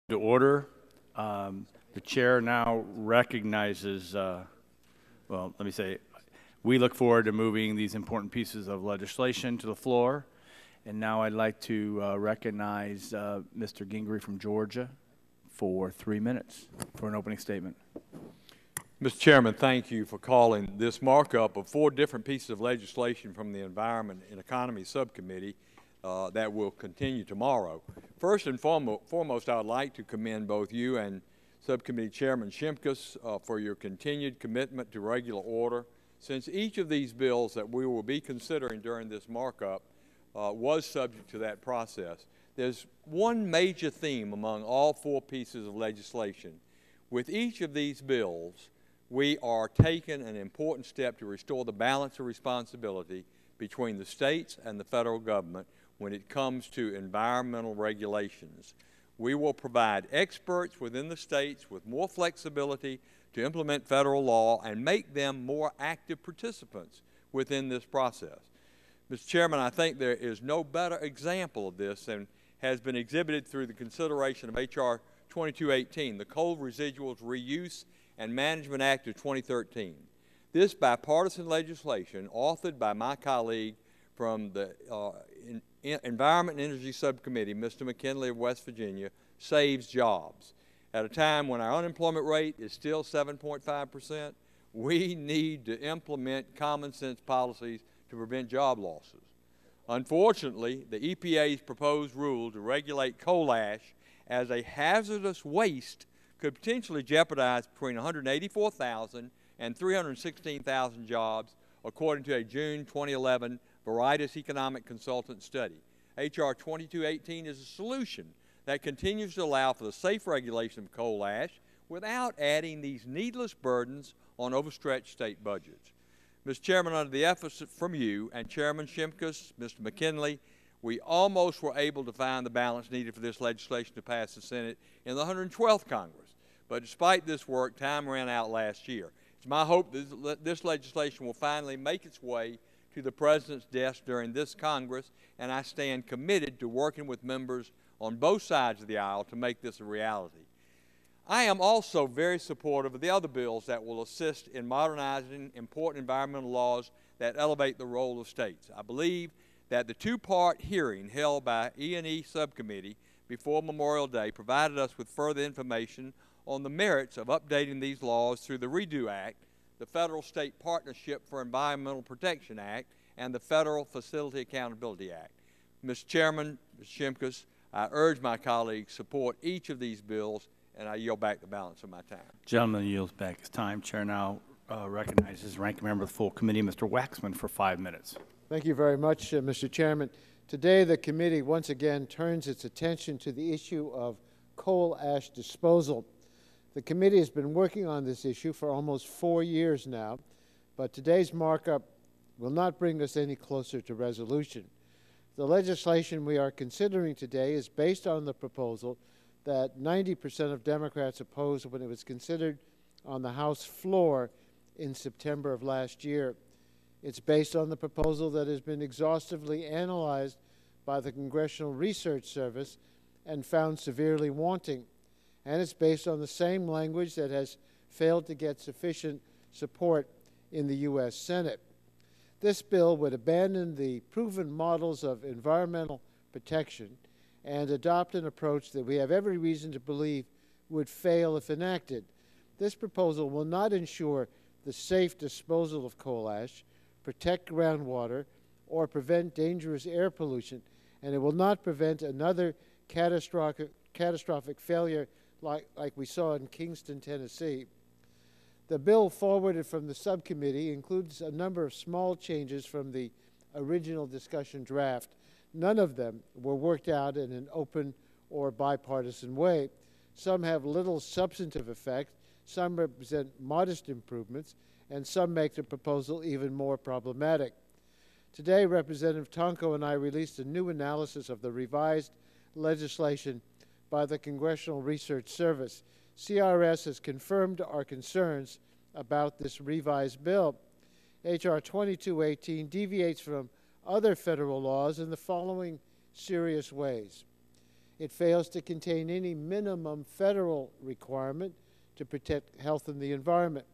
To order. The chair now recognizes, well, let me say, we look forward to moving these important pieces of legislation to the floor. And now I'd like to recognize Mr. Gingrey from Georgia for 3 minutes for an opening statement. Mr. Chairman, thank you for calling this markup of 4 different pieces of legislation from the Environment and Economy Subcommittee that will continue tomorrow. First and foremost, I would like to commend both you and Subcommittee Chairman Shimkus for your continued commitment to regular order. Since each of these bills that we will be considering during this markup was subject to that process, there's one major theme among all 4 pieces of legislation. With each of these bills, we are taking an important step to restore the balance of responsibility between the states and the federal government when it comes to environmental regulations. We will provide experts within the states with more flexibility to implement federal law and make them more active participants within this process. Mr. Chairman, I think there is no better example of this than has been exhibited through the consideration of H.R. 2218, the Coal Residuals Reuse and Management Act of 2013. This bipartisan legislation, authored by my colleague from the Environment and Energy Subcommittee, Mr. McKinley of West Virginia, saves jobs. At a time when our unemployment rate is still 7.5%, we need to implement common sense policies to prevent job losses. Unfortunately, the EPA's proposed rule to regulate coal ash as a hazardous waste could potentially jeopardize between 184,000 and 316,000 jobs, according to a June 2011 Veritas Economic Consultant study. H.R. 2218 is a solution that continues to allow for the safe regulation of coal ash without adding these needless burdens on overstretched state budgets. Mr. Chairman, under the efforts from you and Chairman Shimkus, Mr. McKinley, we almost were able to find the balance needed for this legislation to pass the Senate in the 112th Congress. But despite this work, time ran out last year. It's my hope that this legislation will finally make its way to the President's desk during this Congress, and I stand committed to working with members on both sides of the aisle to make this a reality. I am also very supportive of the other bills that will assist in modernizing important environmental laws that elevate the role of states. I believe that the 2-part hearing held by E&E Subcommittee before Memorial Day provided us with further information on the merits of updating these laws through the REDO Act, the Federal State Partnership for Environmental Protection Act, and the Federal Facility Accountability Act. Mr. Chairman, Mr. Shimkus, I urge my colleagues to support each of these bills, and I yield back the balance of my time. Gentleman yields back his time. Chair now recognizes ranking member of the full committee, Mr. Waxman, for 5 minutes. Thank you very much, Mr. Chairman. Today, the committee once again turns its attention to the issue of coal ash disposal. The committee has been working on this issue for almost 4 years now, but today's markup will not bring us any closer to resolution. The legislation we are considering today is based on the proposal that 90% of Democrats opposed when it was considered on the House floor in September of last year. It's based on the proposal that has been exhaustively analyzed by the Congressional Research Service and found severely wanting. And it's based on the same language that has failed to get sufficient support in the U.S. Senate. This bill would abandon the proven models of environmental protection and adopt an approach that we have every reason to believe would fail if enacted. This proposal will not ensure the safe disposal of coal ash, protect groundwater, or prevent dangerous air pollution, and it will not prevent another catastrophic failure like we saw in Kingston, Tennessee. The bill forwarded from the subcommittee includes a number of small changes from the original discussion draft. None of them were worked out in an open or bipartisan way. Some have little substantive effect, some represent modest improvements, and some make the proposal even more problematic. Today, Representative Tonko and I released a new analysis of the revised legislation by the Congressional Research Service. CRS has confirmed our concerns about this revised bill. H.R. 2218 deviates from other federal laws in the following serious ways. It fails to contain any minimum federal requirement to protect health and the environment.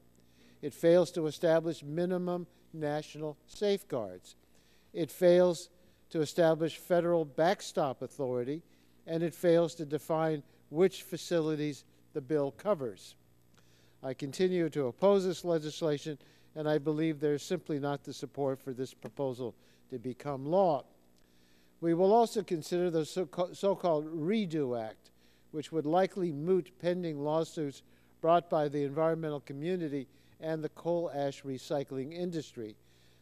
It fails to establish minimum national safeguards. It fails to establish federal backstop authority, and it fails to define which facilities the bill covers. I continue to oppose this legislation, and I believe there is simply not the support for this proposal to become law. We will also consider the so-called REDO Act, which would likely moot pending lawsuits brought by the environmental community and the coal ash recycling industry.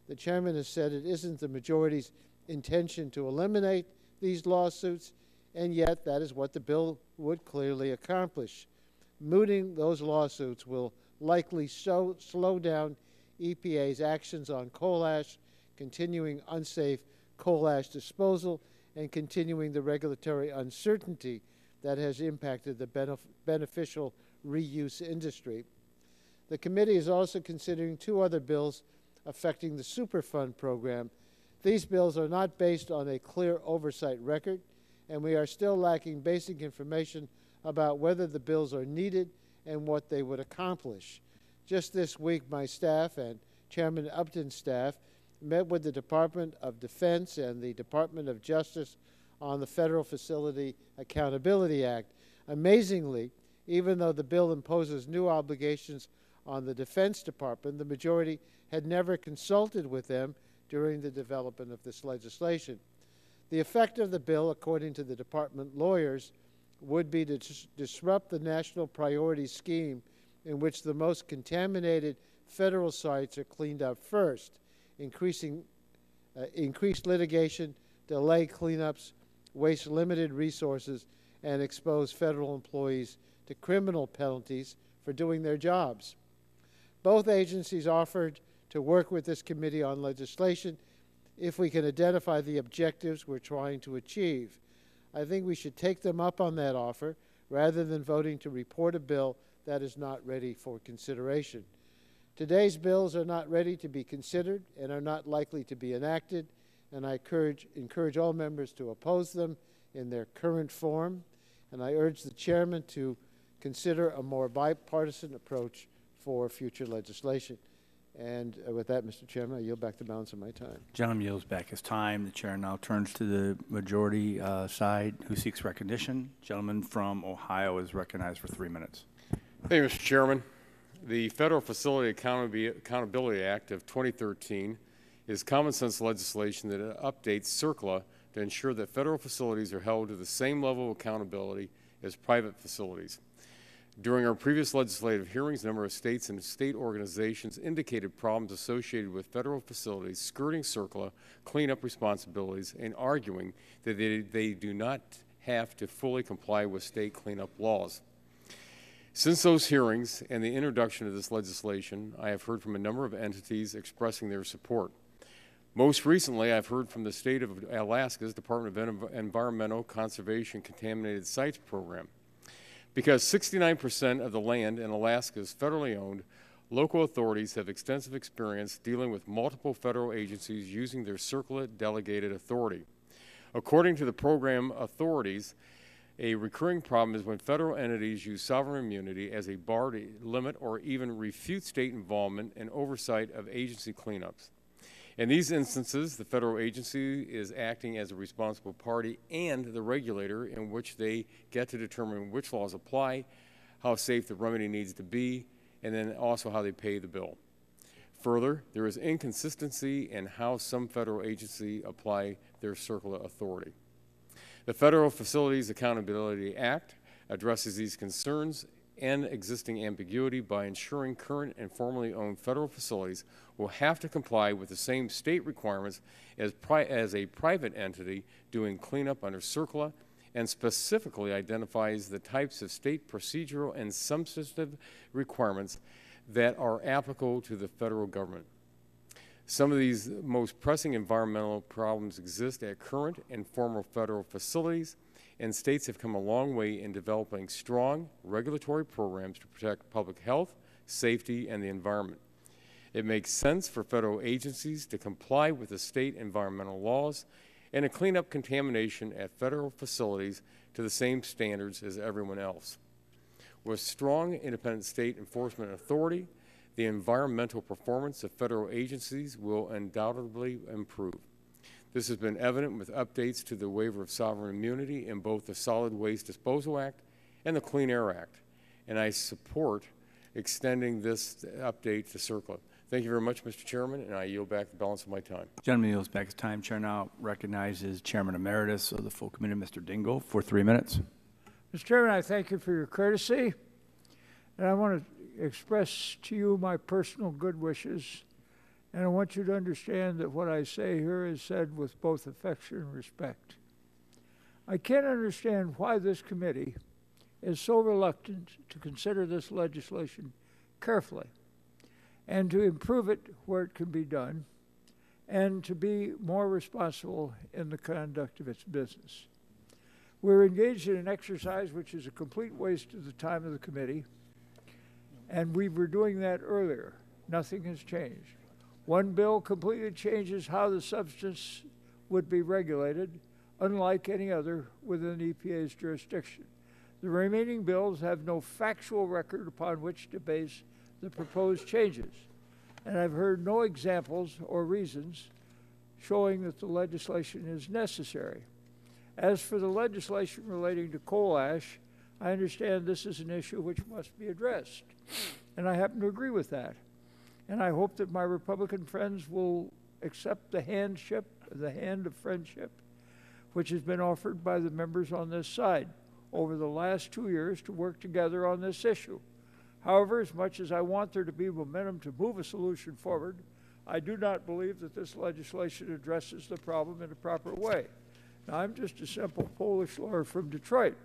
The chairman has said it isn't the majority's intention to eliminate these lawsuits, and yet that is what the bill would clearly accomplish. Mooting those lawsuits will likely slow down EPA's actions on coal ash, continuing unsafe coal ash disposal, and continuing the regulatory uncertainty that has impacted the beneficial reuse industry. The committee is also considering two other bills affecting the Superfund program. These bills are not based on a clear oversight record, and we are still lacking basic information about whether the bills are needed and what they would accomplish. Just this week, my staff and Chairman Upton's staff met with the Department of Defense and the Department of Justice on the Federal Facility Accountability Act. Amazingly, even though the bill imposes new obligations on the Defense Department, the majority had never consulted with them during the development of this legislation. The effect of the bill, according to the department lawyers, would be to disrupt the national priority scheme in which the most contaminated federal sites are cleaned up first, increased litigation, delay cleanups, waste limited resources, and expose federal employees to criminal penalties for doing their jobs. Both agencies offered to work with this committee on legislation if we can identify the objectives we're trying to achieve. I think we should take them up on that offer rather than voting to report a bill that is not ready for consideration. Today's bills are not ready to be considered and are not likely to be enacted, and I encourage all members to oppose them in their current form, and I urge the chairman to consider a more bipartisan approach for future legislation. And with that, Mr. Chairman, I yield back the balance of my time. Gentleman yields back his time. The chair now turns to the majority side who seeks recognition. Gentleman from Ohio is recognized for 3 minutes. Thank you, Mr. Chairman. The Federal Facility Accountability Act of 2013 is common sense legislation that updates CERCLA to ensure that federal facilities are held to the same level of accountability as private facilities. During our previous legislative hearings, a number of states and state organizations indicated problems associated with federal facilities skirting CERCLA cleanup responsibilities and arguing that they do not have to fully comply with state cleanup laws. Since those hearings and the introduction of this legislation, I have heard from a number of entities expressing their support. Most recently, I've heard from the state of Alaska's Department of Environmental Conservation Contaminated Sites Program. Because 69% of the land in Alaska is federally owned, local authorities have extensive experience dealing with multiple federal agencies using their CERCLA delegated authority. According to the program authorities, a recurring problem is when federal entities use sovereign immunity as a bar to limit or even refute state involvement and oversight of agency cleanups. In these instances, the federal agency is acting as a responsible party and the regulator, in which they get to determine which laws apply, how safe the remedy needs to be, and then also how they pay the bill. Further, there is inconsistency in how some federal agencies apply their CERCLA authority. The Federal Facilities Accountability Act addresses these concerns and existing ambiguity by ensuring current and formerly owned federal facilities will have to comply with the same state requirements as a private entity doing cleanup under CERCLA, and specifically identifies the types of state procedural and substantive requirements that are applicable to the federal government. Some of these most pressing environmental problems exist at current and former federal facilities, and states have come a long way in developing strong regulatory programs to protect public health, safety, and the environment. It makes sense for federal agencies to comply with the state environmental laws and to clean up contamination at federal facilities to the same standards as everyone else. With strong independent state enforcement authority, the environmental performance of federal agencies will undoubtedly improve. This has been evident with updates to the waiver of sovereign immunity in both the Solid Waste Disposal Act and the Clean Air Act, and I support extending this update to CERCLA. Thank you very much, Mr. Chairman, and I yield back the balance of my time. Gentleman yields back his time. Chair now recognizes Chairman Emeritus of the full committee, Mr. Dingell, for 3 minutes. Mr. Chairman, I thank you for your courtesy, and I want to express to you my personal good wishes, and I want you to understand that what I say here is said with both affection and respect. I can't understand why this committee is so reluctant to consider this legislation carefully and to improve it where it can be done and to be more responsible in the conduct of its business. We're engaged in an exercise which is a complete waste of the time of the committee, and we were doing that earlier. Nothing has changed. One bill completely changes how the substance would be regulated, unlike any other within EPA's jurisdiction. The remaining bills have no factual record upon which to base the proposed changes, and I've heard no examples or reasons showing that the legislation is necessary. As for the legislation relating to coal ash, I understand this is an issue which must be addressed, and I happen to agree with that. And I hope that my Republican friends will accept the hand of friendship, which has been offered by the members on this side over the last 2 years to work together on this issue. However, as much as I want there to be momentum to move a solution forward, I do not believe that this legislation addresses the problem in a proper way. Now, I'm just a simple Polish lawyer from Detroit,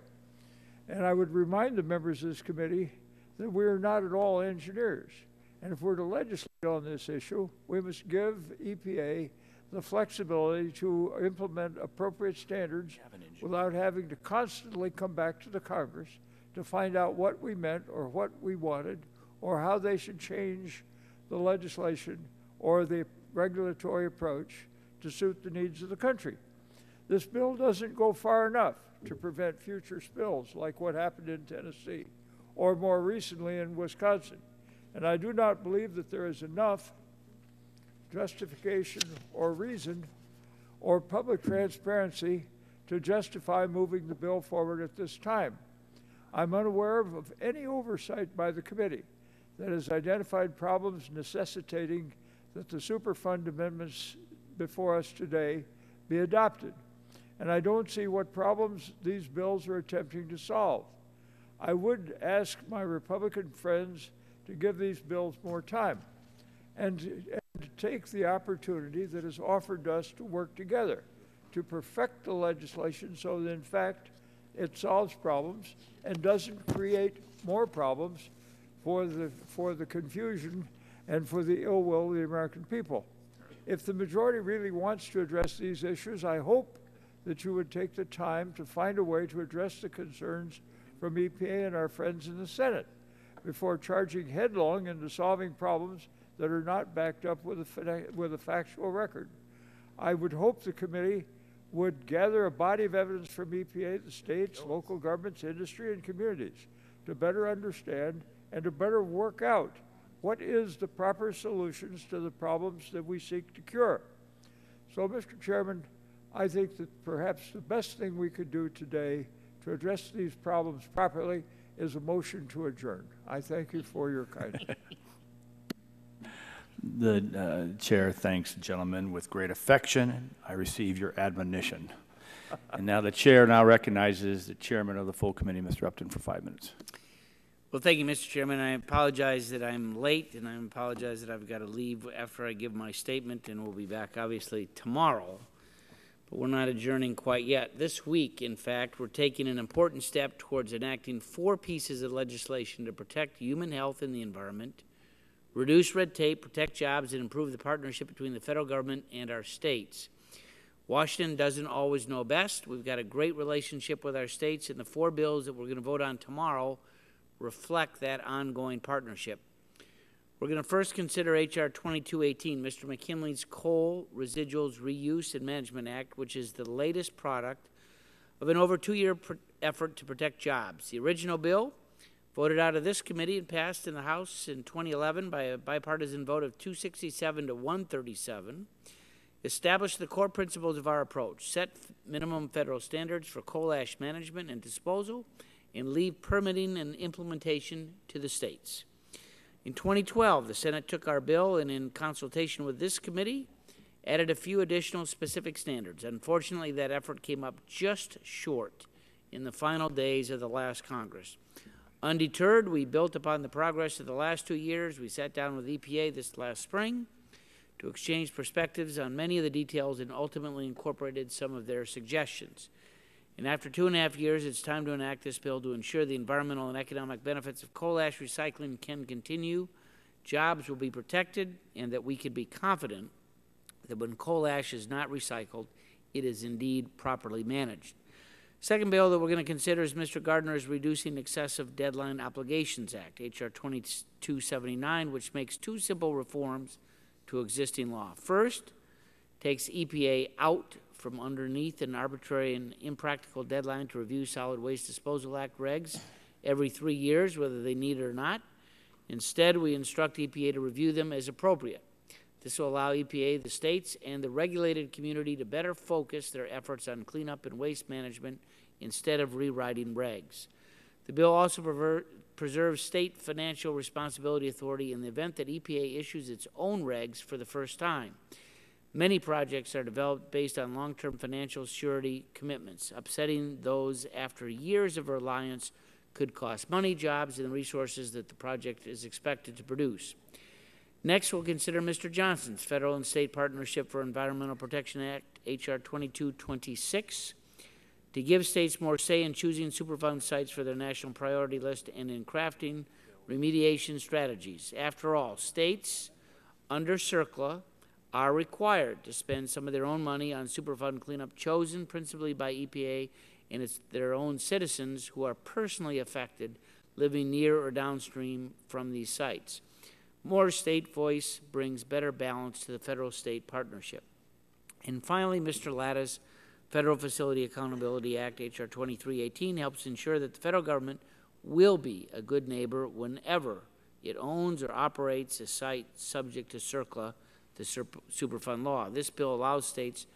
and I would remind the members of this committee that we are not at all engineers. And if we're to legislate on this issue, we must give EPA the flexibility to implement appropriate standards without having to constantly come back to the Congress to find out what we meant or what we wanted or how they should change the legislation or the regulatory approach to suit the needs of the country. This bill doesn't go far enough to prevent future spills like what happened in Tennessee or more recently in Wisconsin. And I do not believe that there is enough justification or reason or public transparency to justify moving the bill forward at this time. I'm unaware of any oversight by the committee that has identified problems necessitating that the Superfund amendments before us today be adopted. And I don't see what problems these bills are attempting to solve. I would ask my Republican friends to give these bills more time and to take the opportunity that is offered to us to work together to perfect the legislation so that in fact it solves problems and doesn't create more problems for the confusion and for the ill will of the American people. If the majority really wants to address these issues, I hope that you would take the time to find a way to address the concerns from EPA and our friends in the Senate before charging headlong into solving problems that are not backed up with a factual record. I would hope the committee would gather a body of evidence from EPA, the states, local governments, industry, and communities to better understand and to better work out what is the proper solutions to the problems that we seek to cure. So, Mr. Chairman, I think that perhaps the best thing we could do today to address these problems properly is a motion to adjourn. I thank you for your kindness. The chair thanks the gentleman with great affection. I receive your admonition. And now the chair now recognizes the chairman of the full committee, Mr. Upton, for 5 minutes. Well, thank you, Mr. Chairman. I apologize that I'm late, and I apologize that I've got to leave after I give my statement, and we'll be back, obviously, tomorrow. But we're not adjourning quite yet. This week, in fact, we're taking an important step towards enacting 4 pieces of legislation to protect human health and the environment, reduce red tape, protect jobs, and improve the partnership between the federal government and our states. Washington doesn't always know best. We've got a great relationship with our states, and the 4 bills that we're going to vote on tomorrow reflect that ongoing partnership. We're going to first consider H.R. 2218, Mr. McKinley's Coal Residuals Reuse and Management Act, which is the latest product of an over 2-year effort to protect jobs. The original bill, voted out of this committee and passed in the House in 2011 by a bipartisan vote of 267 to 137, established the core principles of our approach, set minimum federal standards for coal ash management and disposal, and leave permitting and implementation to the states. In 2012, the Senate took our bill and, in consultation with this committee, added a few additional specific standards. Unfortunately, that effort came up just short in the final days of the last Congress. Undeterred, we built upon the progress of the last 2 years. We sat down with EPA this last spring to exchange perspectives on many of the details and ultimately incorporated some of their suggestions. And after 2.5 years, it's time to enact this bill to ensure the environmental and economic benefits of coal ash recycling can continue, jobs will be protected, and that we can be confident that when coal ash is not recycled, it is indeed properly managed. Second bill that we're going to consider is Mr. Gardner's Reducing Excessive Deadline Obligations Act, H.R. 2279, which makes two simple reforms to existing law. First, takes EPA out from underneath an arbitrary and impractical deadline to review Solid Waste Disposal Act regs every 3 years, whether they need it or not. Instead, we instruct EPA to review them as appropriate. This will allow EPA, the states, and the regulated community to better focus their efforts on cleanup and waste management instead of rewriting regs. The bill also preserves state financial responsibility authority in the event that EPA issues its own regs for the first time. Many projects are developed based on long-term financial surety commitments. Upsetting those after years of reliance could cost money, jobs, and the resources that the project is expected to produce. Next, we'll consider Mr. Johnson's Federal and State Partnership for Environmental Protection Act, H.R. 2226, to give states more say in choosing Superfund sites for their national priority list and in crafting remediation strategies. After all, states under CERCLA are required to spend some of their own money on Superfund cleanup chosen principally by EPA and it's their own citizens who are personally affected living near or downstream from these sites. More state voice brings better balance to the federal-state partnership. And finally, Mr. Latta's Federal Facility Accountability Act, H.R. 2318, helps ensure that the federal government will be a good neighbor whenever it owns or operates a site subject to CERCLA, the Superfund law. This bill allows states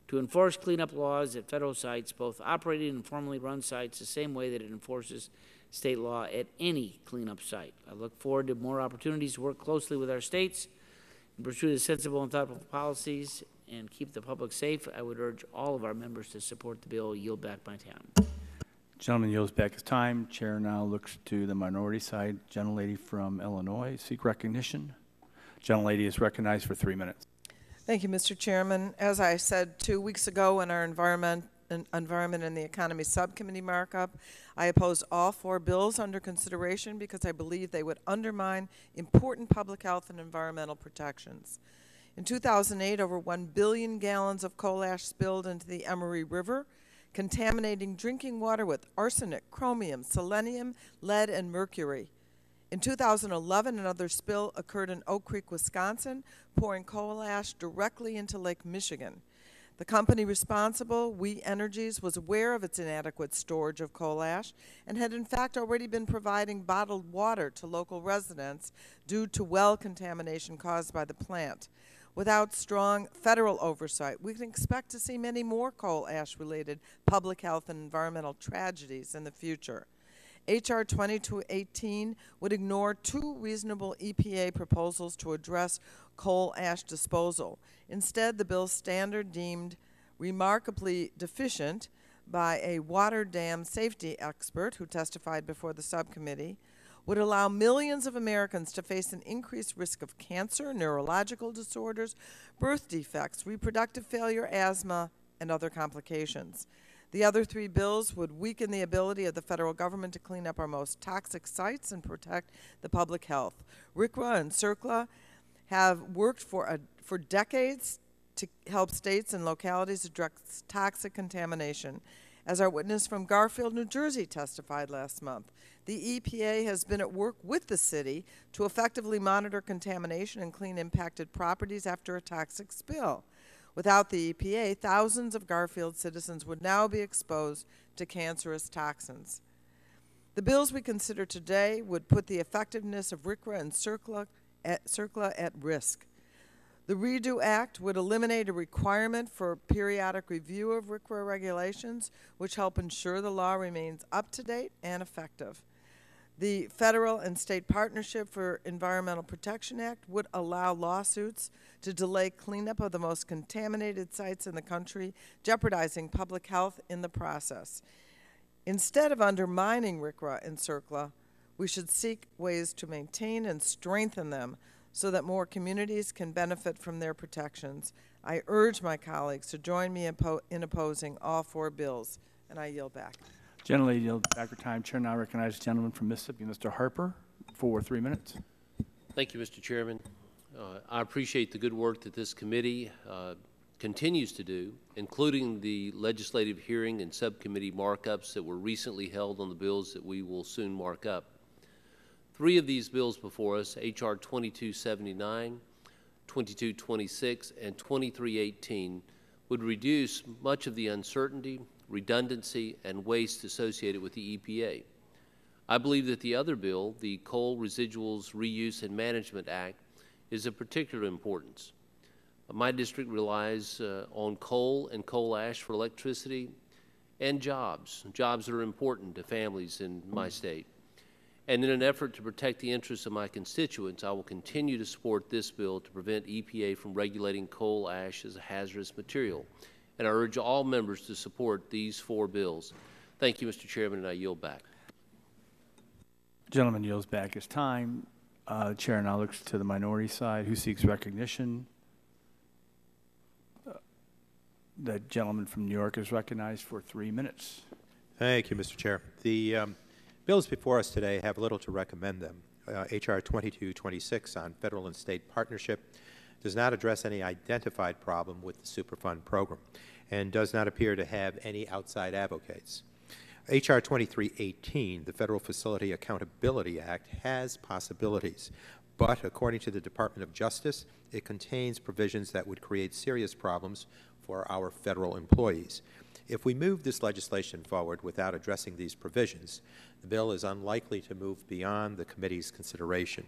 to enforce cleanup laws at federal sites, both operating and formally run sites, the same way that it enforces state law at any cleanup site. I look forward to more opportunities to work closely with our states and pursue the sensible and thoughtful policies and keep the public safe. I would urge all of our members to support the bill. Yield back my time. Gentleman yields back his time. Chair now looks to the minority side. Gentlelady from Illinois, seek recognition. Gentlelady is recognized for 3 minutes. Thank you, Mr. Chairman. As I said 2 weeks ago in our Environment and the Economy Subcommittee markup, I oppose all 4 bills under consideration because I believe they would undermine important public health and environmental protections. In 2008, over 1 billion gallons of coal ash spilled into the Emery River, contaminating drinking water with arsenic, chromium, selenium, lead, and mercury. In 2011, another spill occurred in Oak Creek, Wisconsin, pouring coal ash directly into Lake Michigan. The company responsible, We Energies, was aware of its inadequate storage of coal ash and had in fact already been providing bottled water to local residents due to well contamination caused by the plant. Without strong federal oversight, we can expect to see many more coal ash-related public health and environmental tragedies in the future. H.R. 2218 would ignore 2 reasonable EPA proposals to address coal ash disposal. Instead, the bill's standard, deemed remarkably deficient by a water dam safety expert who testified before the subcommittee, would allow millions of Americans to face an increased risk of cancer, neurological disorders, birth defects, reproductive failure, asthma, and other complications. The other 3 bills would weaken the ability of the federal government to clean up our most toxic sites and protect the public health. RCRA and CERCLA have worked for decades to help states and localities address toxic contamination. As our witness from Garfield, New Jersey testified last month, the EPA has been at work with the city to effectively monitor contamination and clean impacted properties after a toxic spill. Without the EPA, thousands of Garfield citizens would now be exposed to cancerous toxins. The bills we consider today would put the effectiveness of RCRA and CERCLA at risk. The REDO Act would eliminate a requirement for periodic review of RCRA regulations, which help ensure the law remains up to date and effective. The Federal and State Partnership for Environmental Protection Act would allow lawsuits to delay cleanup of the most contaminated sites in the country, jeopardizing public health in the process. Instead of undermining RCRA and CERCLA, we should seek ways to maintain and strengthen them so that more communities can benefit from their protections. I urge my colleagues to join me in opposing all 4 bills, and I yield back. Generally, yield back your time. Chair now recognizes the gentleman from Mississippi, Mr. Harper, for 3 minutes. Thank you, Mr. Chairman. I appreciate the good work that this committee continues to do, including the legislative hearing and subcommittee markups that were recently held on the bills that we will soon mark up. 3 of these bills before us, H.R. 2279, 2226, and 2318, would reduce much of the uncertainty, redundancy, and waste associated with the EPA. I believe that the other bill, the Coal Residuals Reuse and Management Act, is of particular importance. My district relies on coal and coal ash for electricity and jobs that are important to families in my state. And in an effort to protect the interests of my constituents, I will continue to support this bill to prevent EPA from regulating coal ash as a hazardous material. And I urge all members to support these 4 bills. Thank you, Mr. Chairman, and I yield back. Gentleman yields back his time. Chair now looks to the minority side. Who seeks recognition? The gentleman from New York is recognized for 3 minutes. Thank you, Mr. Chair. The bills before us today have little to recommend them. H.R. 2226 on federal and state partnership does not address any identified problem with the Superfund program and does not appear to have any outside advocates. H.R. 2318, the Federal Facility Accountability Act, has possibilities, but according to the Department of Justice, it contains provisions that would create serious problems for our federal employees. If we move this legislation forward without addressing these provisions, the bill is unlikely to move beyond the committee's consideration.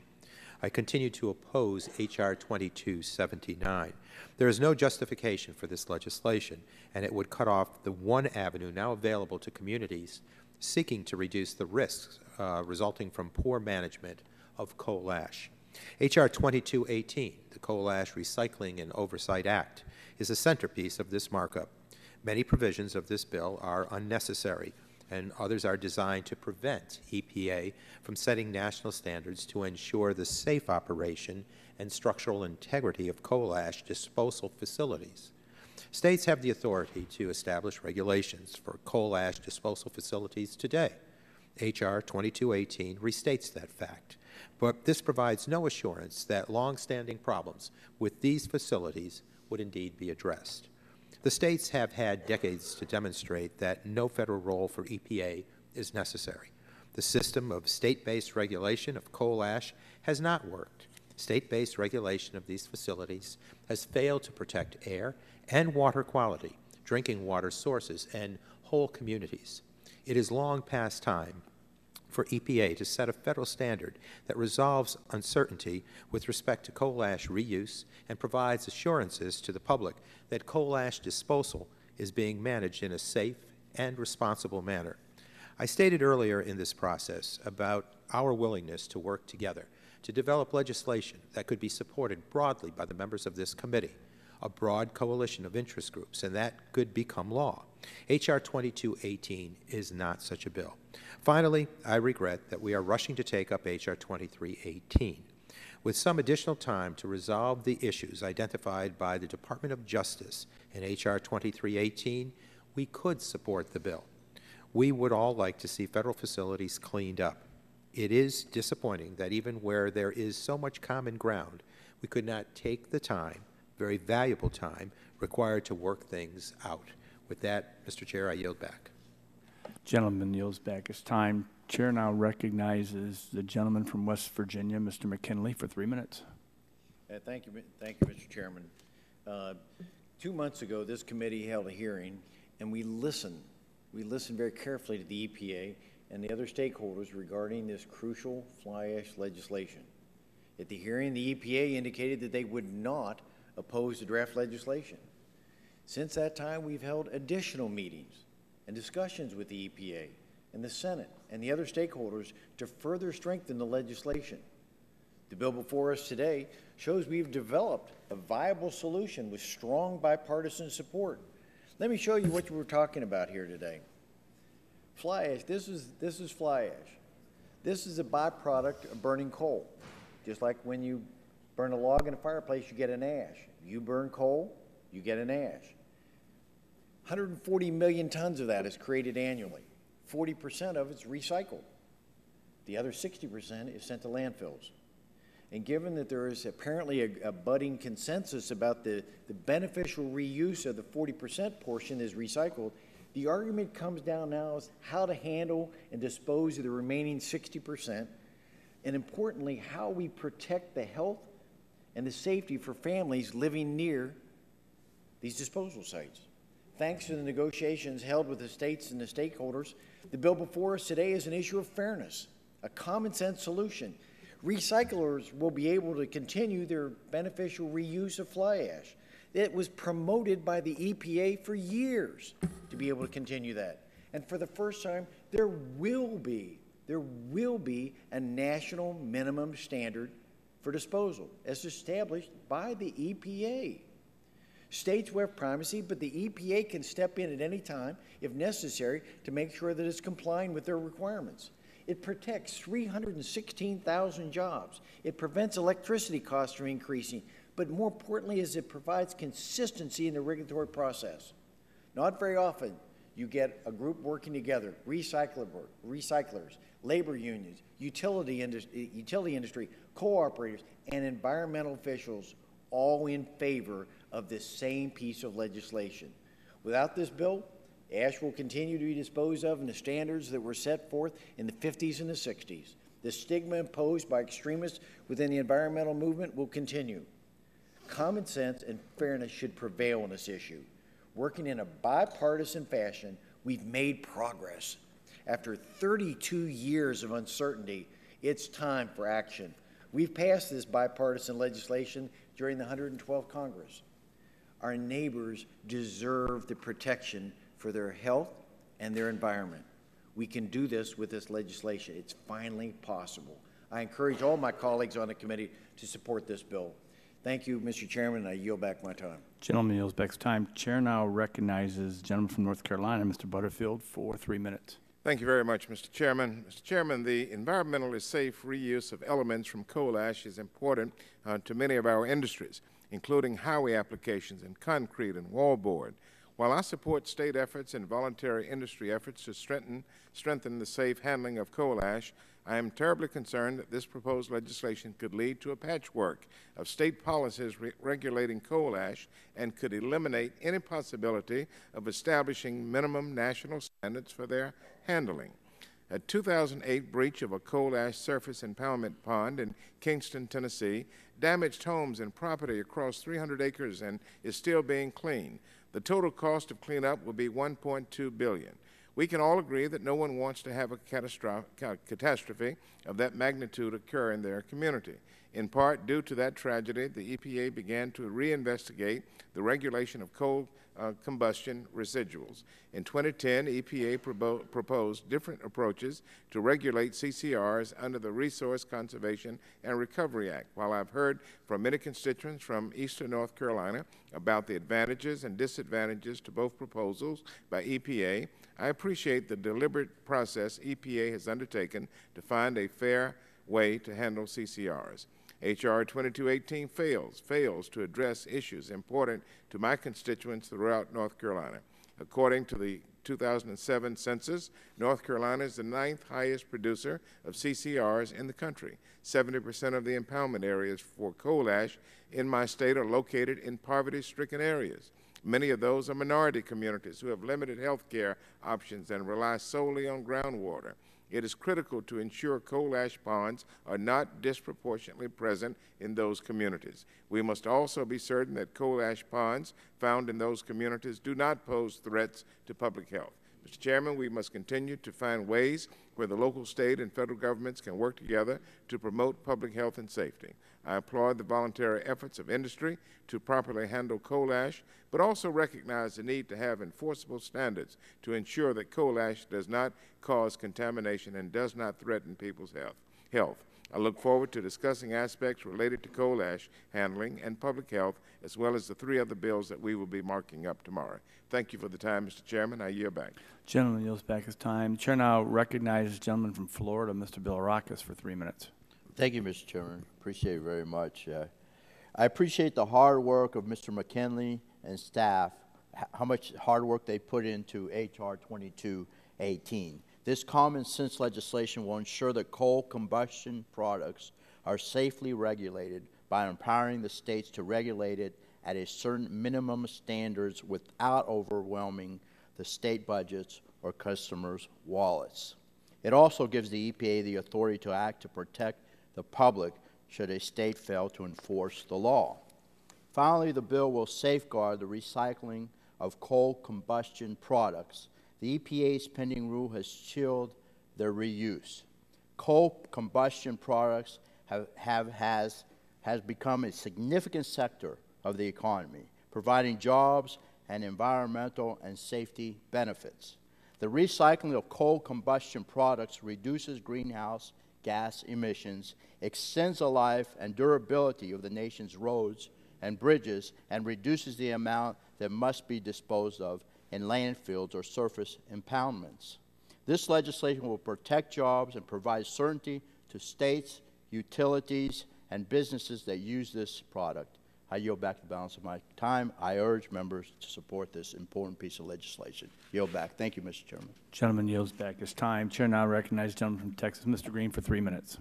I continue to oppose H.R. 2279. There is no justification for this legislation, and it would cut off the one avenue now available to communities seeking to reduce the risks resulting from poor management of coal ash. H.R. 2218, the Coal Ash Recycling and Oversight Act, is a centerpiece of this markup. Many provisions of this bill are unnecessary, and others are designed to prevent EPA from setting national standards to ensure the safe operation and structural integrity of coal ash disposal facilities. States have the authority to establish regulations for coal ash disposal facilities today. H.R. 2218 restates that fact, but this provides no assurance that long-standing problems with these facilities would indeed be addressed. The states have had decades to demonstrate that no federal role for EPA is necessary. The system of state-based regulation of coal ash has not worked. State-based regulation of these facilities has failed to protect air and water quality, drinking water sources, and whole communities. It is long past time for EPA to set a federal standard that resolves uncertainty with respect to coal ash reuse and provides assurances to the public that coal ash disposal is being managed in a safe and responsible manner. I stated earlier in this process about our willingness to work together to develop legislation that could be supported broadly by the members of this committee, a broad coalition of interest groups, and that could become law. H.R. 2218 is not such a bill. Finally, I regret that we are rushing to take up H.R. 2318. With some additional time to resolve the issues identified by the Department of Justice in H.R. 2318, we could support the bill. We would all like to see federal facilities cleaned up. It is disappointing that even where there is so much common ground, we could not take the time, very valuable time, required to work things out. With that, Mr. Chair, I yield back. Gentleman yields back his time. Chair now recognizes the gentleman from West Virginia, Mr. McKinley, for 3 minutes. Thank you, Mr. Chairman. 2 months ago, this committee held a hearing, and we listened we listened very carefully to the EPA and the other stakeholders regarding this crucial fly ash legislation. At the hearing, the EPA indicated that they would not oppose the draft legislation. Since that time, we've held additional meetings and discussions with the EPA and the Senate and the other stakeholders to further strengthen the legislation. The bill before us today shows we've developed a viable solution with strong bipartisan support. Let me show you what we're talking about here today. Fly ash, this is fly ash. This is a byproduct of burning coal. Just like when you burn a log in a fireplace, you get an ash. You burn coal, you get an ash. 140 million tons of that is created annually. 40% of it's recycled. The other 60% is sent to landfills. And given that there is apparently a budding consensus about the beneficial reuse of the 40% portion is recycled, the argument comes down now is how to handle and dispose of the remaining 60%, and importantly, how we protect the health and the safety for families living near these disposal sites. Thanks to the negotiations held with the states and the stakeholders, the bill before us today is an issue of fairness, a common sense solution. Recyclers will be able to continue their beneficial reuse of fly ash. It was promoted by the EPA for years to be able to continue that. And for the first time, there will be a national minimum standard for disposal as established by the EPA. States will have primacy, but the EPA can step in at any time, if necessary, to make sure that it's complying with their requirements. It protects 316,000 jobs. It prevents electricity costs from increasing, but more importantly is it provides consistency in the regulatory process. Not very often you get a group working together, recyclers, labor unions, utility industry, co-operators, and environmental officials all in favor of this same piece of legislation. Without this bill, ash will continue to be disposed of in the standards that were set forth in the 50s and the 60s. The stigma imposed by extremists within the environmental movement will continue. Common sense and fairness should prevail on this issue. Working in a bipartisan fashion, we've made progress. After 32 years of uncertainty, it's time for action. We've passed this bipartisan legislation during the 112th Congress. Our neighbors deserve the protection for their health and their environment. We can do this with this legislation. It's finally possible. I encourage all my colleagues on the committee to support this bill. Thank you, Mr. Chairman, and I yield back my time. Gentleman yields back his time. Chair now recognizes the gentleman from North Carolina, Mr. Butterfield, for 3 minutes. Thank you very much, Mr. Chairman. Mr. Chairman, the environmentally safe reuse of elements from coal ash is important to many of our industries, including highway applications and concrete and wallboard. While I support state efforts and voluntary industry efforts to strengthen the safe handling of coal ash, I am terribly concerned that this proposed legislation could lead to a patchwork of state policies regulating coal ash and could eliminate any possibility of establishing minimum national standards for their handling. A 2008 breach of a coal ash surface impoundment pond in Kingston, Tennessee, damaged homes and property across 300 acres and is still being cleaned. The total cost of cleanup will be $1.2 billion. We can all agree that no one wants to have a catastrophe of that magnitude occur in their community. In part due to that tragedy, the EPA began to reinvestigate the regulation of coal combustion residuals. In 2010, EPA proposed different approaches to regulate CCRs under the Resource Conservation and Recovery Act. While I've heard from many constituents from eastern North Carolina about the advantages and disadvantages to both proposals by EPA, I appreciate the deliberate process EPA has undertaken to find a fair way to handle CCRs. H.R. 2218 fails to address issues important to my constituents throughout North Carolina. According to the 2007 census, North Carolina is the 9th highest producer of CCRs in the country. 70% of the impoundment areas for coal ash in my state are located in poverty-stricken areas. Many of those are minority communities who have limited health care options and rely solely on groundwater. It is critical to ensure coal ash ponds are not disproportionately present in those communities. We must also be certain that coal ash ponds found in those communities do not pose threats to public health. Mr. Chairman, we must continue to find ways where the local, state, and federal governments can work together to promote public health and safety. I applaud the voluntary efforts of industry to properly handle coal ash, but also recognize the need to have enforceable standards to ensure that coal ash does not cause contamination and does not threaten people's health. I look forward to discussing aspects related to coal ash handling and public health, as well as the 3 other bills that we will be marking up tomorrow. Thank you for the time, Mr. Chairman. I yield back. Gentleman yields back his time. The chair now recognizes the gentleman from Florida, Mr. Bilirakis, for 3 minutes. Thank you, Mr. Chairman. Appreciate it very much. I appreciate the hard work of Mr. McKinley and staff, how much hard work they put into H.R. 2218. This common sense legislation will ensure that coal combustion products are safely regulated by empowering the states to regulate it at a certain minimum standards without overwhelming the state budgets or customers' wallets. It also gives the EPA the authority to act to protect the public should a state fail to enforce the law. Finally, the bill will safeguard the recycling of coal combustion products. The EPA's pending rule has chilled their reuse. Coal combustion products has become a significant sector of the economy, providing jobs and environmental and safety benefits. The recycling of coal combustion products reduces greenhouse gas emissions, extends the life and durability of the nation's roads and bridges, and reduces the amount that must be disposed of in landfills or surface impoundments. This legislation will protect jobs and provide certainty to states, utilities, and businesses that use this product. I yield back the balance of my time. I urge members to support this important piece of legislation. Yield back. Thank you, Mr. Chairman. Gentleman yields back his time. Chair now recognizes the gentleman from Texas, Mr. Green, for 3 minutes.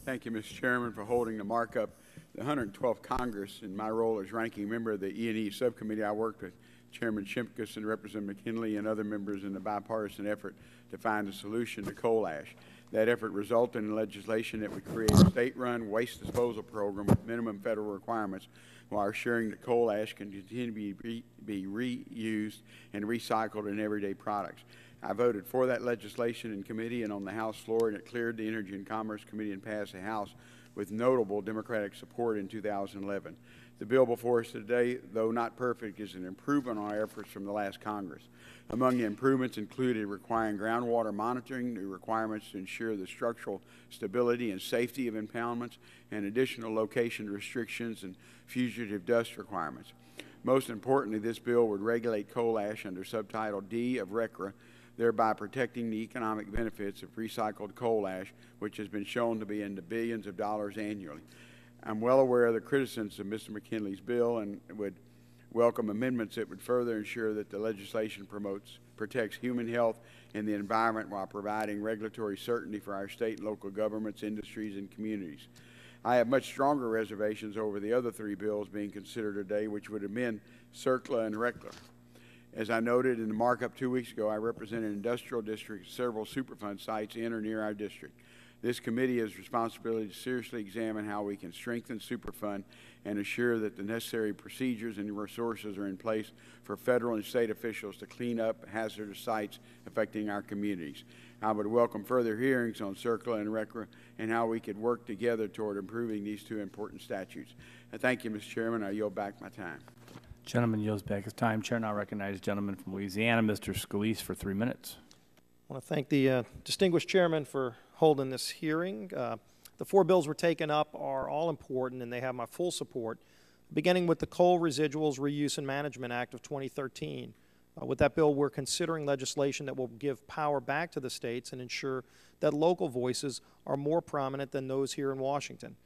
Thank you, Mr. Chairman, for holding the markup. The 112th Congress, in my role as ranking member of the E&E subcommittee, I worked with Chairman Shimkus and Representative McKinley and other members in the bipartisan effort to find a solution to coal ash. That effort resulted in legislation that would create a state-run waste disposal program with minimum federal requirements while assuring that coal ash can continue to be reused and recycled in everyday products. I voted for that legislation in committee and on the House floor, and it cleared the Energy and Commerce Committee and passed the House with notable Democratic support in 2011. The bill before us today, though not perfect, is an improvement on our efforts from the last Congress. Among the improvements included requiring groundwater monitoring, new requirements to ensure the structural stability and safety of impoundments, and additional location restrictions and fugitive dust requirements. Most importantly, this bill would regulate coal ash under Subtitle D of RCRA, thereby protecting the economic benefits of recycled coal ash, which has been shown to be in the billions of dollars annually. I'm well aware of the criticisms of Mr. McKinley's bill and would welcome amendments that would further ensure that the legislation protects human health and the environment while providing regulatory certainty for our state and local governments, industries, and communities. I have much stronger reservations over the other 3 bills being considered today, which would amend CERCLA and RCRA. As I noted in the markup 2 weeks ago, I represent an industrial district, several Superfund sites in or near our district. This committee has responsibility to seriously examine how we can strengthen Superfund and assure that the necessary procedures and resources are in place for federal and state officials to clean up hazardous sites affecting our communities. I would welcome further hearings on CERCLA and RCRA and how we could work together toward improving these 2 important statutes. Thank you, Mr. Chairman. I yield back my time. Gentleman yields back his time. Chair now recognizes the gentleman from Louisiana, Mr. Scalise, for 3 minutes. I want to thank the distinguished chairman for holding this hearing. The 4 bills we're taking up are all important, and they have my full support, beginning with the Coal Residuals Reuse and Management Act of 2013. With that bill, we're considering legislation that will give power back to the states and ensure that local voices are more prominent than those here in Washington.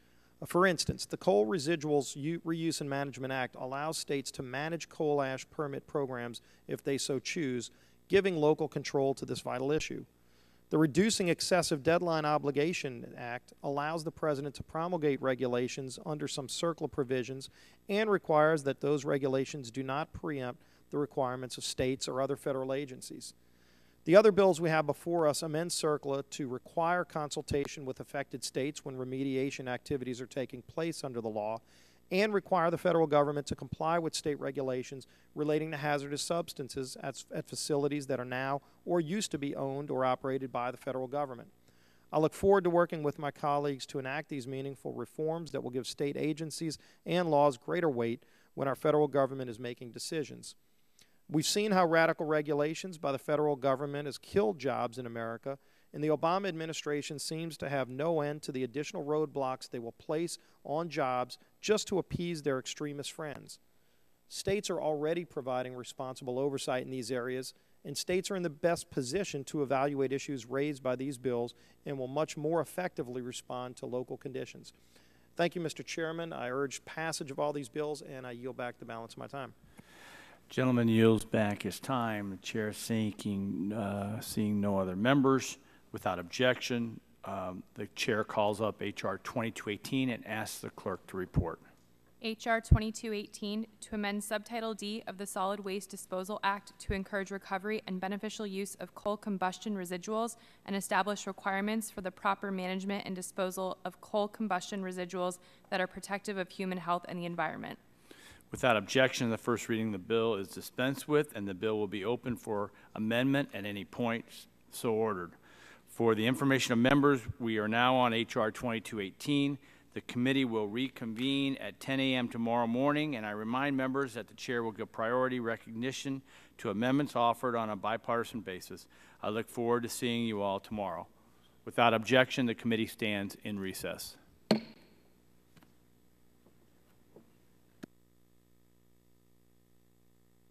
For instance, the Coal Residuals Reuse and Management Act allows states to manage coal ash permit programs if they so choose, giving local control to this vital issue. The Reducing Excessive Deadline Obligation Act allows the President to promulgate regulations under some CERCLA provisions and requires that those regulations do not preempt the requirements of states or other federal agencies. The other bills we have before us amend CERCLA to require consultation with affected states when remediation activities are taking place under the law and require the federal government to comply with state regulations relating to hazardous substances at facilities that are now or used to be owned or operated by the federal government. I look forward to working with my colleagues to enact these meaningful reforms that will give state agencies and laws greater weight when our federal government is making decisions. We've seen how radical regulations by the federal government has killed jobs in America, and the Obama administration seems to have no end to the additional roadblocks they will place on jobs just to appease their extremist friends. States are already providing responsible oversight in these areas, and states are in the best position to evaluate issues raised by these bills and will much more effectively respond to local conditions. Thank you, Mr. Chairman. I urge passage of all these bills, and I yield back the balance of my time. Gentleman yields back his time. The chair seeing no other members. Without objection, the chair calls up H.R. 2218 and asks the clerk to report. H.R. 2218 to amend Subtitle D of the Solid Waste Disposal Act to encourage recovery and beneficial use of coal combustion residuals and establish requirements for the proper management and disposal of coal combustion residuals that are protective of human health and the environment. Without objection, the first reading of the bill is dispensed with, and the bill will be open for amendment at any point so ordered. For the information of members, we are now on H.R. 2218. The committee will reconvene at 10 a.m. tomorrow morning, and I remind members that the chair will give priority recognition to amendments offered on a bipartisan basis. I look forward to seeing you all tomorrow. Without objection, the committee stands in recess.